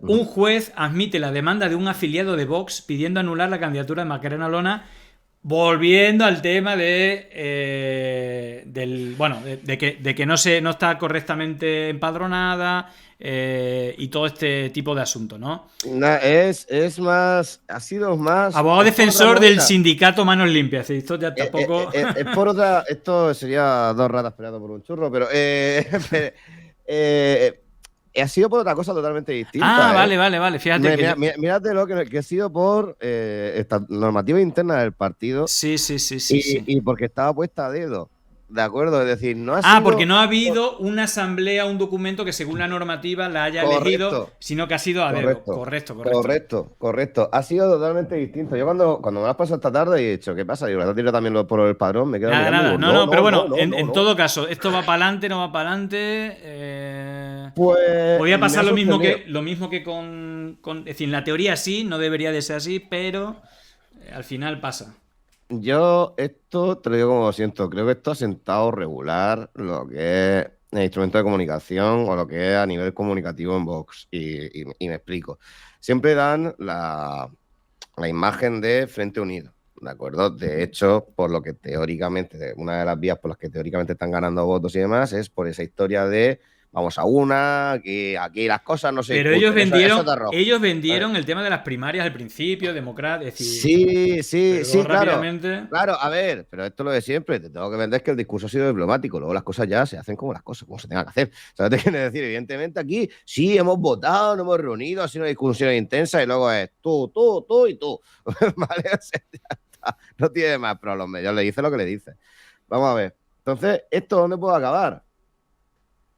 un Ujú. juez admite la demanda de un afiliado de Vox pidiendo anular la candidatura de Macarena Olona, volviendo al tema de que no está correctamente empadronada, y todo este tipo de asuntos, ¿no? Es más, ha sido más, Abogado es por otra defensor del movida. sindicato Manos Limpias. Esto ya tampoco. Es por otra, esto sería dos ratas peleando por un churro, pero eh, ha sido por otra cosa totalmente Ah, distinta, ¿eh? vale, vale, vale. Fíjate que yo. Mírate lo que ha sido por esta normativa interna del partido Sí, sí, sí, sí, sí. y porque estaba puesta a dedo, ¿de acuerdo? Es decir, no ha Ah, porque sido no ha habido una asamblea, un documento que según la normativa la haya elegido, correcto. sino que ha sido a dedo. Correcto, Correcto, correcto. correcto. Ha sido totalmente distinto. Yo cuando me lo has pasado esta tarde he dicho, ¿qué pasa? Digo, ¿la tira también por el padrón? Me quedo Nada, mirando y nada. digo, No, no, no, pero no, no, bueno, no, en, no, en no. todo caso, esto va para adelante, no va para adelante. Pues Podría me pasar ha lo mismo sorprendido. que, lo mismo que Es decir, en la teoría sí, no debería de ser así, pero al final pasa. Yo esto te lo digo como lo siento. Creo que esto ha sentado regular lo que es el instrumento de comunicación o lo que es a nivel comunicativo en Vox. Y me explico. Siempre dan la imagen de Frente Unido, ¿de acuerdo? De hecho, por lo que teóricamente, una de las vías por las que teóricamente están ganando votos y demás es por esa historia de vamos a una, que aquí las cosas no se Pero ellos discuten, eso vendieron, es de rojo. ellos ¿Vale? vendieron el tema de las primarias al principio, democracia, es decir, Sí, sí, pero luego sí, claro. rápidamente. Claro, a ver, pero esto es lo de siempre. Te tengo que vender que el discurso ha sido diplomático. Luego las cosas ya se hacen como las cosas, como se tengan que hacer. ¿Sabes? Te quiero decir, evidentemente aquí sí hemos votado, nos hemos reunido, ha sido una discusión intensa y luego es tú y tú. ¿Vale? O sea, ya está. No tiene más, pero a los medios le dice lo que le dice. Vamos a ver. Entonces, ¿esto dónde puede acabar?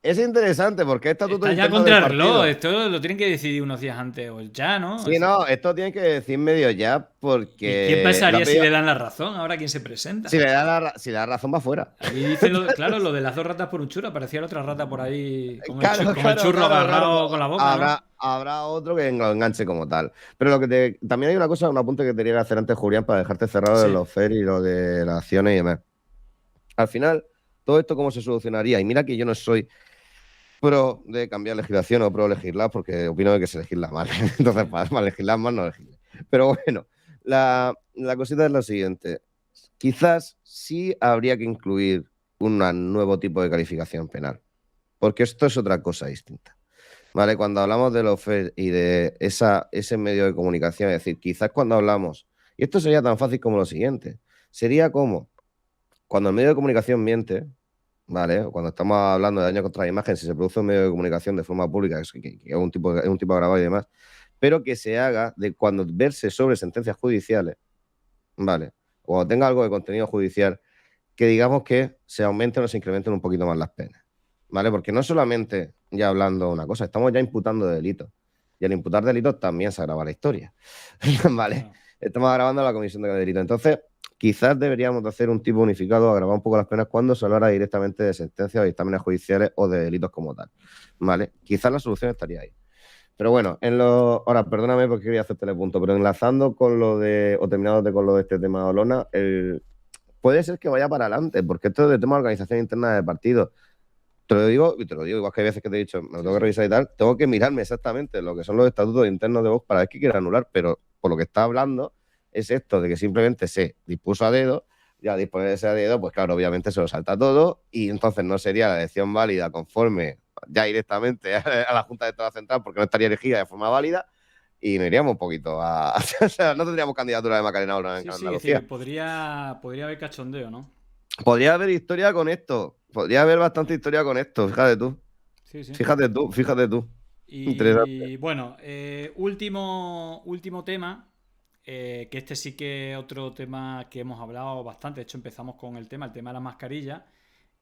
Es interesante porque es estatuto Está ya interno del contra el reloj, partido. esto lo tienen que decidir unos días antes o ya, ¿no? Sí, no, esto tiene que decir medio ya ¿Y quién porque lo ha pasaría si pedido. le dan la razón ahora quién se presenta? Si le da razón, va fuera. Aquí dicen, claro, lo de las dos ratas por un churro. Aparecía la otra rata por ahí Claro, con el claro, churro claro, claro. agarrado con la boca, ¿no? Habrá otro que lo enganche como tal. Pero también hay una cosa, un apunte que tenía que hacer antes, Julián, para dejarte cerrado de Sí. los FER y lo de las acciones y demás. Al final, todo esto cómo se solucionaría. Y mira que yo no soy pro de cambiar legislación o pro legislar, porque opino de que se legisla mal. Entonces, para legislar mal, no legisle. Pero bueno, la cosita es la siguiente. Quizás sí habría que incluir un nuevo tipo de calificación penal, porque esto es otra cosa distinta. ¿Vale? Cuando hablamos de los FED y de ese medio de comunicación, es decir, quizás cuando hablamos, y esto sería tan fácil como lo siguiente, sería como cuando el medio de comunicación miente, ¿vale? O cuando estamos hablando de daño contra la imagen, si se produce un medio de comunicación de forma pública, que es es un tipo grabado y demás, pero que se haga de cuando verse sobre sentencias judiciales, ¿vale? O tenga algo de contenido judicial, que digamos que se aumenten o se incrementen un poquito más las penas, ¿vale? Porque no solamente ya hablando una cosa, estamos ya imputando delitos. Y al imputar delitos también se agrava la historia, ¿vale? Claro. Estamos agravando la comisión de delitos. Entonces, quizás deberíamos de hacer un tipo unificado, agravar un poco las penas cuando se hablara directamente de sentencias o dictámenes judiciales o de delitos como tal, ¿vale? Quizás la solución estaría ahí. Pero bueno, ahora, perdóname porque quería hacerte el punto, pero enlazando con o terminándote con lo de este tema de Olona, puede ser que vaya para adelante, porque esto es de tema de organización interna de partido. Te lo digo, y te lo digo, igual que hay veces que te he dicho, me lo tengo que revisar y tal, tengo que mirarme exactamente lo que son los estatutos internos de Vox para ver qué quiere anular, pero por lo que está hablando es esto, de que simplemente se dispuso a dedo, y al disponerse a dedo, pues claro, obviamente se lo salta todo, y entonces no sería la elección válida conforme ya directamente a la Junta de Estado Central, porque no estaría elegida de forma válida, y nos iríamos un poquito a... O sea, no tendríamos candidatura de Macarena Olona en Sí, sí, es Andalucía. decir, podría haber cachondeo, ¿no? Podría haber historia con esto. Podría haber bastante historia con esto, fíjate tú. Sí, sí. Fíjate tú, fíjate tú. Interesante. Y bueno, último tema, que este sí que es otro tema que hemos hablado bastante. De hecho, empezamos con el tema de la mascarilla.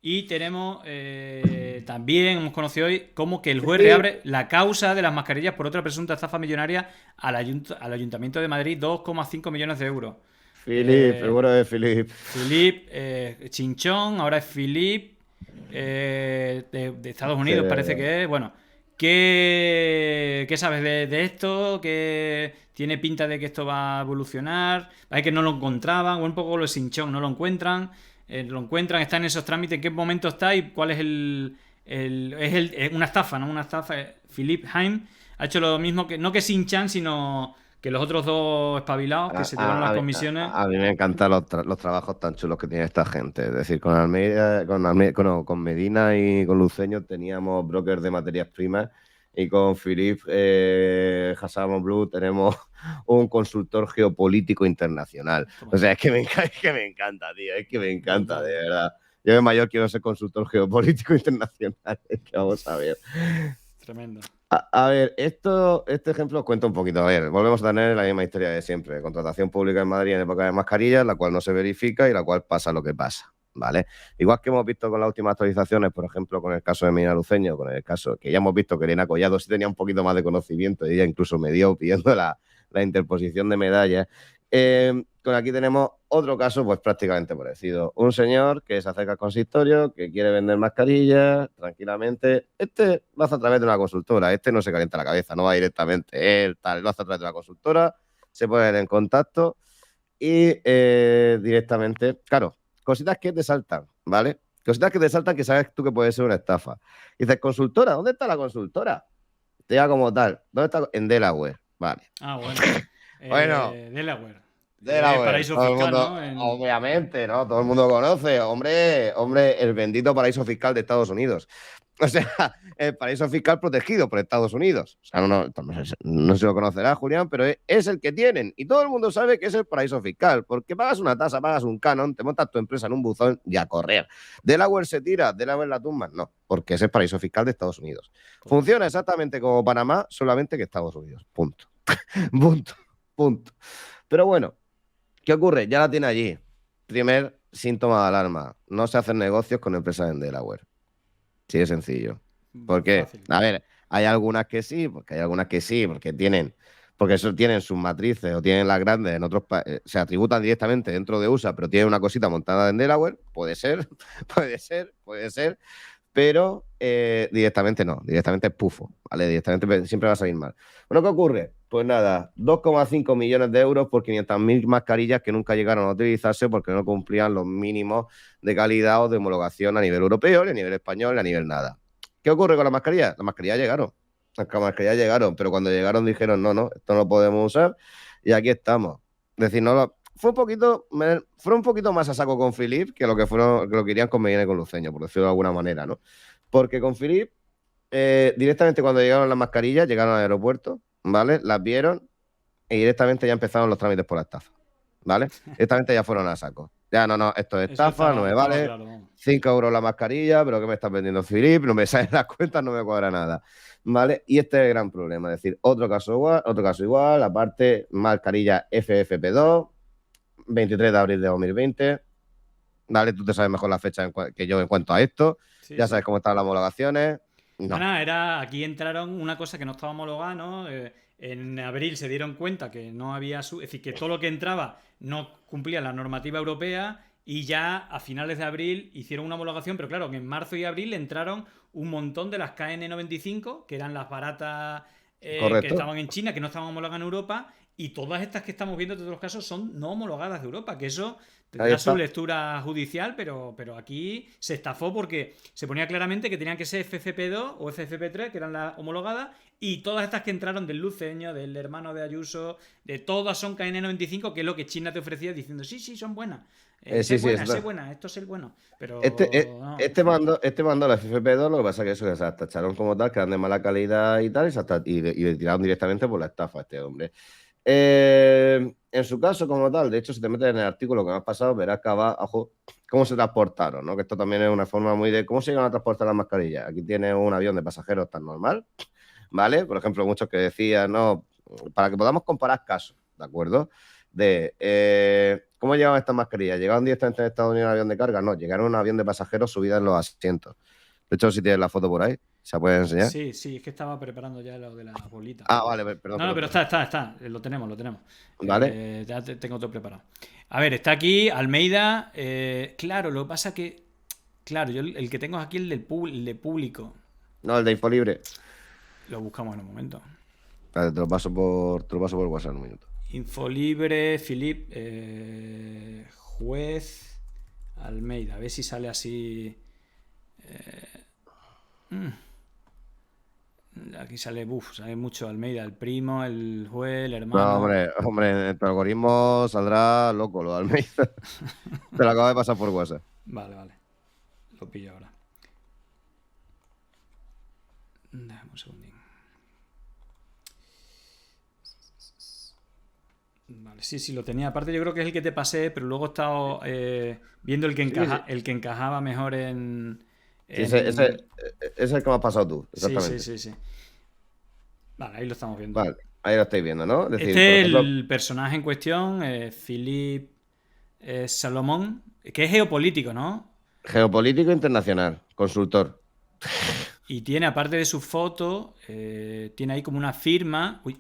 Y tenemos también, hemos conocido hoy, como que el juez Sí, reabre la causa de las mascarillas por otra presunta estafa millonaria al Ayuntamiento de Madrid, 2,5 millones de euros. Philip, seguro es Philip. Philip Chinchón, ahora es Philip de Estados Sí. Unidos, parece que es. Bueno, ¿qué sabes de esto? ¿Qué tiene pinta de que esto va a evolucionar? Hay que no lo encontraban, o un poco lo de Chinchón, no lo encuentran. Lo encuentran, está en esos trámites, ¿en qué momento está y cuál es es una estafa, ¿no? Una estafa. Philip Haim ha hecho lo mismo que, no que Shin-Chan, sino que los otros dos espabilados que A, se llevaron a- las a mí comisiones. a mí me encantan los trabajos tan chulos que tiene esta gente. Es decir, con Almeida, con Medina y con Luceño teníamos brokers de materias primas y con Philip Hassan Blue tenemos un consultor geopolítico internacional. O Toma sea, ya. es que me encanta, tío. Es que me encanta, de Brutal. verdad. Yo de mayor quiero ser consultor geopolítico internacional. Es que vamos a ver. Tremendo. A ver, este ejemplo os cuento un poquito. A ver, volvemos a tener la misma historia de siempre. Contratación pública en Madrid en época de mascarillas, la cual no se verifica y la cual pasa lo que pasa, ¿vale? Igual que hemos visto con las últimas actualizaciones, por ejemplo, con el caso de Medina Luceño, con el caso que ya hemos visto que Elena Collado sí tenía un poquito más de conocimiento y ella incluso me dio pidiendo la interposición de medallas. Con aquí tenemos otro caso, pues prácticamente parecido. Un señor que se acerca al consistorio, que quiere vender mascarillas tranquilamente. Este lo hace a través de una consultora. Este no se calienta la cabeza, no va directamente él, tal. Lo hace a través de la consultora, se pone en contacto y directamente, claro, cositas que te saltan, ¿vale? Cositas que te saltan que sabes tú que puede ser una estafa. Y dices, consultora, ¿dónde está la consultora? Te diga como tal, ¿dónde está? En Delaware, vale. Ah, bueno. Bueno, Delaware. Delaware, Paraíso todo el fiscal, mundo, ¿no? obviamente, ¿no? Todo el mundo conoce, hombre, el bendito paraíso fiscal de Estados Unidos. O sea, el paraíso fiscal protegido por Estados Unidos. O sea, no se lo conocerá, Julián, pero es el que tienen. Y todo el mundo sabe que es el paraíso fiscal, porque pagas una tasa, pagas un canon, te montas tu empresa en un buzón y a correr. Delaware se tira, Delaware la tumba, no, porque es el paraíso fiscal de Estados Unidos. Correcto. Funciona exactamente como Panamá, solamente que Estados Unidos. Punto. Punto. Punto. Pero bueno. ¿Qué ocurre? Ya la tiene allí. Primer síntoma de alarma. No se hacen negocios con empresas en Delaware. Sí, es sencillo. ¿Por qué? Fácil. A ver, hay algunas que sí, porque hay algunas que sí, porque eso tienen sus matrices o tienen las grandes en otros países, se tributan directamente dentro de USA, pero tienen una cosita montada en Delaware. Puede ser, puede ser, pero directamente no, directamente es pufo, ¿vale? Directamente siempre va a salir mal. Bueno, ¿qué ocurre? Pues nada, 2,5 millones de euros por 500.000 mascarillas que nunca llegaron a utilizarse porque no cumplían los mínimos de calidad o de homologación a nivel europeo, ni a nivel español, ni a nivel nada. ¿Qué ocurre con las mascarillas? Las mascarillas llegaron. Las mascarillas llegaron, pero cuando llegaron dijeron, no, esto no lo podemos usar y aquí estamos. Es decir, fueron un poquito más a saco con Philip que que lo que irían con Medina y con Luceño, por decirlo de alguna manera, ¿no? Porque con Philip, directamente cuando llegaron las mascarillas, llegaron al aeropuerto, ¿vale? Las vieron y directamente ya empezaron los trámites por la estafa, ¿vale? Directamente ya fueron a saco. Ya, no, esto es Eso estafa, no me estaba vale. claro, vamos. 5 euros la mascarilla, pero ¿qué me estás vendiendo, Philip? No me salen las cuentas, no me cuadra nada, ¿vale? Y este es el gran problema, es decir, otro caso igual, aparte, mascarilla FFP2, 23 de abril de 2020, ¿vale? Tú te sabes mejor la fecha que yo en cuanto a esto, Sí, ya sabes sí. cómo están las homologaciones, no. Nada, aquí entraron una cosa que no estaba homologada, ¿no? En abril se dieron cuenta que no había, es decir, que todo lo que entraba no cumplía la normativa europea y ya a finales de abril hicieron una homologación, pero claro, que en marzo y abril entraron un montón de las KN95, que eran las baratas que Correcto. estaban en China, que no estaban homologadas en Europa, y todas estas que estamos viendo en todos los casos son no homologadas de Europa, que eso Ahí tendrá su está. lectura judicial, pero aquí se estafó porque se ponía claramente que tenían que ser FFP2 o FFP3, que eran las homologadas, y todas estas que entraron del Luceño, del hermano de Ayuso, de todas son KN95, que es lo que China te ofrecía diciendo, sí, sí, son buenas. Sí, sí, Sé está. buena, esto es el bueno. Este, Pero no. este mando la FFP2, lo que pasa es que eso que se tacharon como tal, que eran de mala calidad y tal, y le tiraron directamente por la estafa a este hombre. En su caso, como tal, de hecho, si te metes en el artículo que me has pasado, verás que abajo cómo se transportaron, ¿no? Que esto también es una forma muy de cómo se llegan a transportar las mascarillas. Aquí tiene un avión de pasajeros tan normal, ¿vale? Por ejemplo, muchos que decían, no, para que podamos comparar casos, ¿de acuerdo? ¿Cómo llegaban estas mascarillas? ¿Llegaban directamente en Estados Unidos en avión de carga? No, llegaron en un avión de pasajeros subidas en los asientos. De hecho, si tienes la foto por ahí, ¿Se puede enseñar? Sí, sí, es que estaba preparando ya lo de las bolitas. Ah, vale, perdón. No, no, pero está. Lo tenemos. Vale. Ya tengo todo preparado. A ver, está aquí Almeida. Claro, lo que pasa que. Claro, yo el que tengo es aquí el de público. No, el de Infolibre. Lo buscamos en un momento. Vale, te lo paso por WhatsApp en un minuto. Infolibre, Filip, juez, Almeida. A ver si sale así. Aquí sale mucho Almeida, el primo, el juez, el hermano. No, hombre, en tu algoritmo saldrá loco lo de Almeida. Te lo acabo de pasar por WhatsApp. Vale. Lo pillo ahora. Déjame un segundín. Vale, sí, lo tenía. Aparte yo creo que es el que te pasé, pero luego he estado viendo el que encajaba mejor en... Ese es el que me has pasado tú, exactamente. Sí. Vale, ahí lo estamos viendo. Vale, ahí lo estáis viendo, ¿no? Es decir, este es el personaje en cuestión, Philip Salomón, que es geopolítico, ¿no? Geopolítico internacional, consultor. Y tiene, aparte de su foto, tiene ahí como una firma. Uy.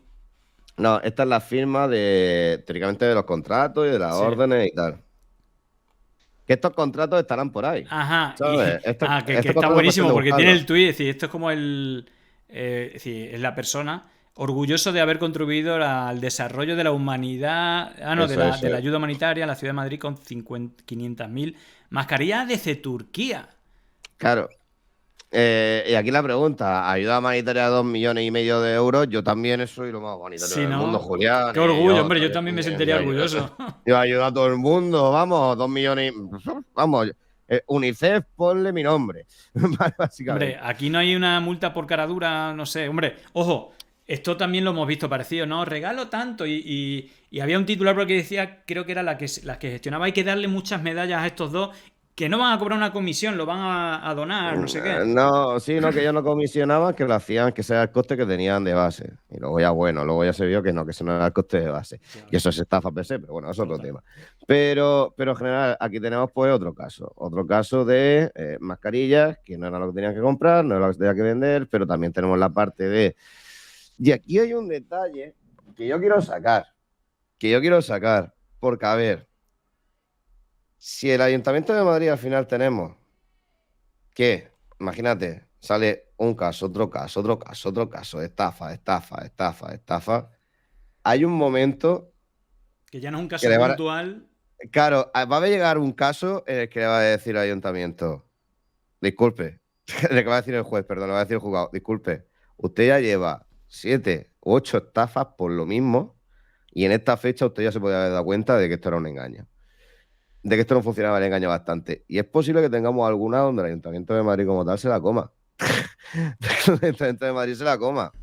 No, esta es la firma teóricamente de los contratos y de las órdenes y tal. Que estos contratos estarán por ahí. Ajá. ¿Sabes? Que está buenísimo porque tiene el tuit, es decir, esto es como es decir, es la persona orgulloso de haber contribuido al desarrollo de la humanidad, de la ayuda humanitaria a la ciudad de Madrid con 500.000 mascarillas desde Turquía. Claro. Y aquí la pregunta, ayuda humanitaria de 2,5 millones de euros, yo también soy lo más humanitario del mundo, Julián. Qué orgullo, hombre, yo también me sentiría orgulloso. Yo ayudo a todo el mundo, vamos, 2 millones, vamos, UNICEF, ponle mi nombre, básicamente. Hombre, aquí no hay una multa por cara dura, no sé, hombre, ojo, esto también lo hemos visto parecido, ¿no? Regalo tanto y había un titular porque decía, creo que era la que gestionaba, hay que darle muchas medallas a estos dos, que no van a cobrar una comisión, lo van a donar, no sé qué. No, sí, no, que ellos no comisionaban, que lo hacían, que ese era el coste que tenían de base. Y luego ya se vio que no, que ese no era el coste de base. Claro. Y eso es estafa per se, pero bueno, eso es otro tema. Pero en general, aquí tenemos pues otro caso de mascarillas, que no era lo que tenían que comprar, no era lo que tenían que vender, pero también tenemos la parte de... Y aquí hay un detalle que yo quiero sacar, porque a ver, si el Ayuntamiento de Madrid al final tenemos que, imagínate, sale un caso, otro caso, estafa, hay un momento... Que ya no es un caso puntual. Claro, va a llegar un caso en el que le va a decir el Ayuntamiento, disculpe, le va a decir el juez, perdón, le va a decir el juzgado, disculpe, usted ya lleva 7 u 8 estafas por lo mismo y en esta fecha usted ya se podía haber dado cuenta de que esto era un engaño. De que esto no funcionaba el engaño bastante. Y es posible que tengamos alguna donde el Ayuntamiento de Madrid como tal se la coma. El Ayuntamiento de Madrid se la coma.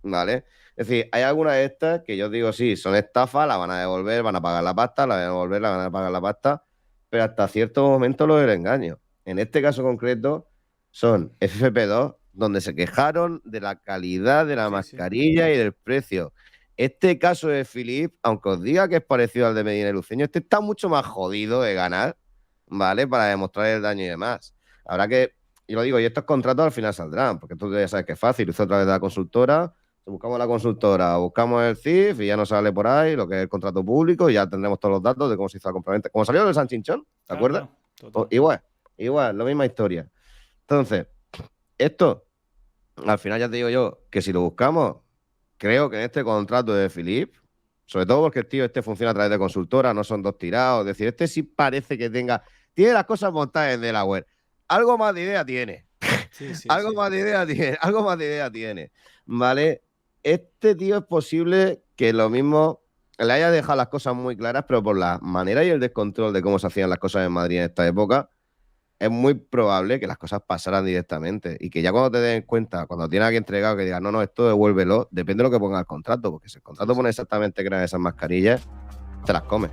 ¿Vale? Es decir, hay algunas de estas que yo digo, sí, son estafas, la van a devolver, van a pagar la pasta, la van a devolver, la van a pagar la pasta, pero hasta cierto momento lo del engaño. En este caso concreto son FFP2, donde se quejaron de la calidad de la mascarilla y del precio. Este caso de Philip, aunque os diga que es parecido al de Medina y Luceño, este está mucho más jodido de ganar, ¿vale? Para demostrar el daño y demás. Habrá que, y lo digo, y estos contratos al final saldrán, porque esto ya sabes que es fácil, lo hizo a través de la consultora, buscamos la consultora, buscamos el CIF y ya nos sale por ahí lo que es el contrato público y ya tendremos todos los datos de cómo se hizo la compraventa. Como salió el San Chinchón, ¿te acuerdas? Pues igual, la misma historia. Entonces, esto, al final ya te digo yo, que si lo buscamos, creo que en este contrato de Philip, sobre todo porque el tío este funciona a través de consultora, no son dos tirados, es decir, este sí parece que tiene las cosas montadas en Delaware. Algo más de idea tiene. Algo más de idea tiene. ¿Vale? Este tío es posible que lo mismo le haya dejado las cosas muy claras, pero por la manera y el descontrol de cómo se hacían las cosas en Madrid en esta época, es muy probable que las cosas pasaran directamente y que ya cuando te den cuenta, cuando tienes que entregado, que digas, no, esto devuélvelo, depende de lo que ponga el contrato, porque si el contrato pone exactamente que eran esas mascarillas, te las comes.